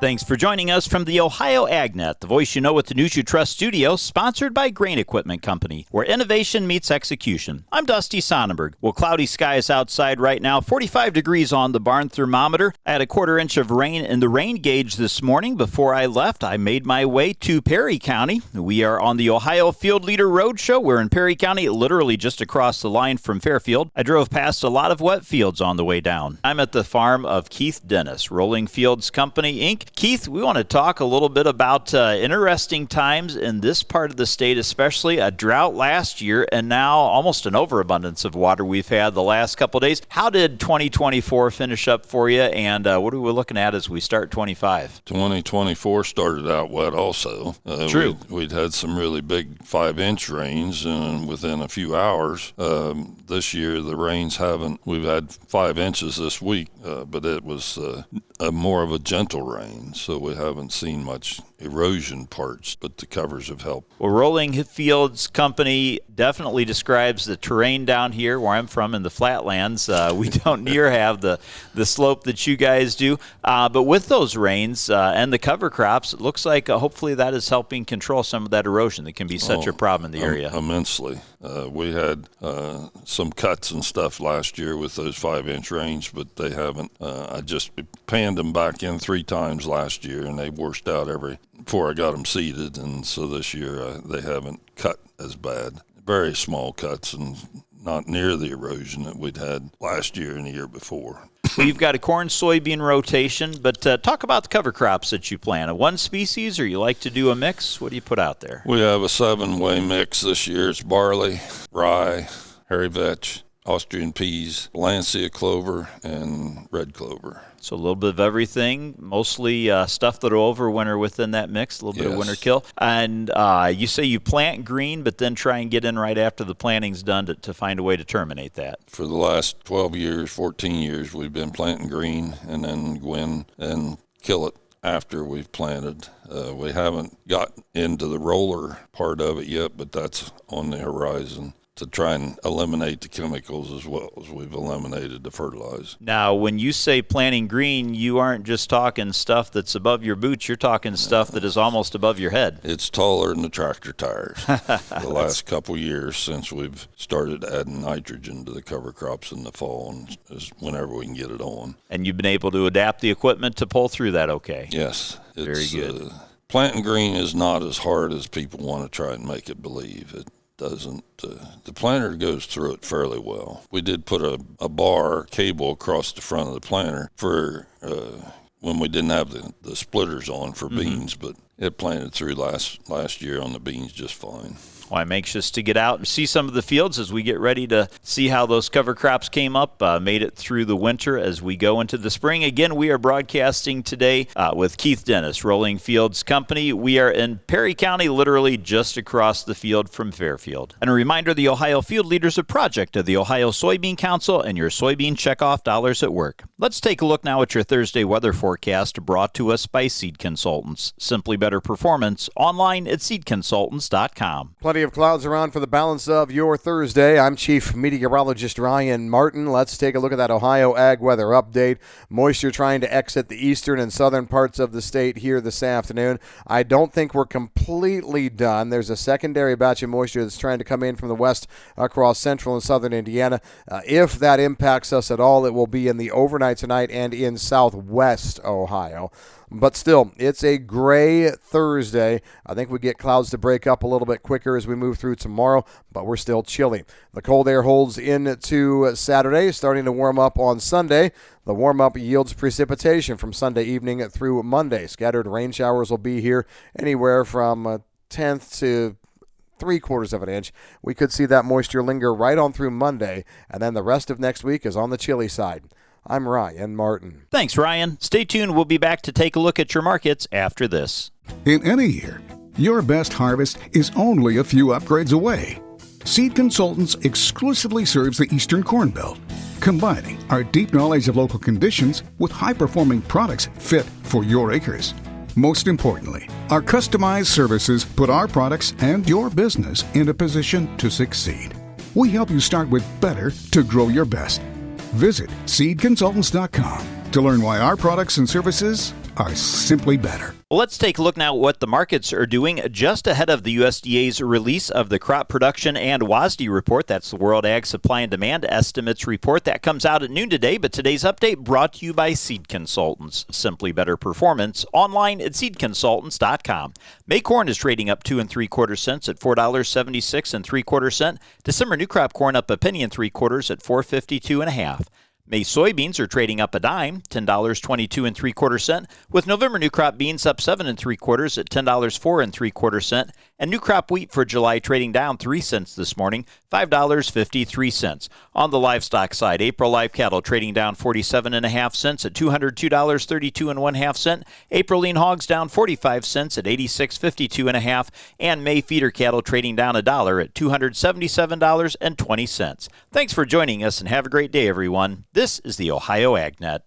Thanks for joining us from the Ohio AgNet, the voice you know with the News You Trust studio, sponsored by Grain Equipment Company, where innovation meets execution. I'm Dusty Sonnenberg. Well, cloudy skies outside right now, 45 degrees on the barn thermometer. I had a quarter inch of rain in the rain gauge this morning. Before I left, I made my way to Perry County. We are on the Ohio Field Leader Roadshow. We're in Perry County, literally just across the line from Fairfield. I drove past a lot of wet fields on the way down. I'm at the farm of Keith Dennis, Rolling Fields Company, Inc. Keith, we want to talk a little bit about interesting times in this part of the state, especially a drought last year and now almost an overabundance of water we've had the last couple of days. How did 2024 finish up for you, and what are we looking at as we start 25? 2024 started out wet also. True. We'd had some really big 5-inch rains within a few hours. This year the rains we've had 5 inches this week, but it was more of a gentle rain, so we haven't seen much erosion parts, but the covers have helped. Well, Rolling Fields Company definitely describes the terrain down here where I'm from in the flatlands. We don't near have the slope that you guys do, but with those rains and the cover crops, it looks like hopefully that is helping control some of that erosion that can be such a problem in the area. Immensely. We had some cuts and stuff last year with those 5-inch rains, but they haven't. I just panned them back in 3 times last year, and they washed out before I got them seeded, and so this year they haven't cut as bad. Very small cuts and not near the erosion that we'd had last year and the year before. Well, you've got a corn-soybean rotation, but talk about the cover crops that you plant. A one species, or you like to do a mix? What do you put out there? We have a 7-way mix this year. It's barley, rye, hairy vetch, Austrian peas, Lancia clover, and red clover. So a little bit of everything, mostly stuff that will overwinter within that mix, a little bit of winter kill. And you say you plant green, but then try and get in right after the planting's done to find a way to terminate that. For the last 12 years, 14 years, we've been planting green and then go in and kill it after we've planted. We haven't got into the roller part of it yet, but that's on the horizon, to try and eliminate the chemicals as well as we've eliminated the fertilizer. Now, when you say planting green, you aren't just talking stuff that's above your boots. You're talking stuff that is almost above your head. It's taller than the tractor tires. The last couple years since we've started adding nitrogen to the cover crops in the fall, and is whenever we can get it on. And you've been able to adapt the equipment to pull through that okay? Yes. Very good. Planting green is not as hard as people want to try and make it believe. It doesn't. The planter goes through it fairly well. We did put a bar cable across the front of the planter for when we didn't have the splitters on for beans, but it planted through last year on the beans just fine. Well, I'm anxious to get out and see some of the fields as we get ready to see how those cover crops came up, made it through the winter as we go into the spring. Again, we are broadcasting today with Keith Dennis, Rolling Fields Company. We are in Perry County, literally just across the field from Fairfield. And a reminder, the Ohio Field Leaders, a project of the Ohio Soybean Council and your soybean checkoff dollars at work. Let's take a look now at your Thursday weather forecast brought to us by Seed Consultants. Simply better performance online at seedconsultants.com. Plenty of clouds around for the balance of your Thursday. I'm Chief Meteorologist Ryan Martin. Let's take a look at that Ohio Ag Weather Update. Moisture trying to exit the eastern and southern parts of the state here this afternoon. I don't think we're completely done. There's a secondary batch of moisture that's trying to come in from the west across central and southern Indiana. If that impacts us at all, it will be in the overnight tonight and in southwest Ohio. But still, it's a gray Thursday. I think we get clouds to break up a little bit quicker as we move through tomorrow, but we're still chilly. The cold air holds into Saturday, starting to warm up on Sunday. The warm-up yields precipitation from Sunday evening through Monday. Scattered rain showers will be here anywhere from a tenth to 3/4 of an inch. We could see that moisture linger right on through Monday, and then the rest of next week is on the chilly side. I'm Ryan Martin. Thanks, Ryan. Stay tuned. We'll be back to take a look at your markets after this. In any year, your best harvest is only a few upgrades away. Seed Consultants exclusively serves the Eastern Corn Belt, combining our deep knowledge of local conditions with high-performing products fit for your acres. Most importantly, our customized services put our products and your business in a position to succeed. We help you start with better to grow your best. Visit seedconsultants.com to learn why our products and services are simply better. Well, let's take a look now at what the markets are doing just ahead of the USDA's release of the crop production and WASDE report. That's the World Ag Supply and Demand Estimates report. That comes out at noon today, but today's update brought to you by Seed Consultants. Simply better performance online at seedconsultants.com. May corn is trading up 2 3/4 cents at $4.76 3/4 cents. December new crop corn up a penny and 3/4 at $4.52 1/2. May soybeans are trading up a dime, $10.22 3/4 cents, with November new crop beans up 7 3/4 at $10.04 3/4 cents, and new crop wheat for July trading down 3 cents this morning, $5.53. On the livestock side, April live cattle trading down 47 1/2 cents at $202.32 1/2 cents. April lean hogs down 45 cents at $86.52 1/2, and May feeder cattle trading down $1 at $277.20. Thanks for joining us, and have a great day, everyone. This is the Ohio AgNet.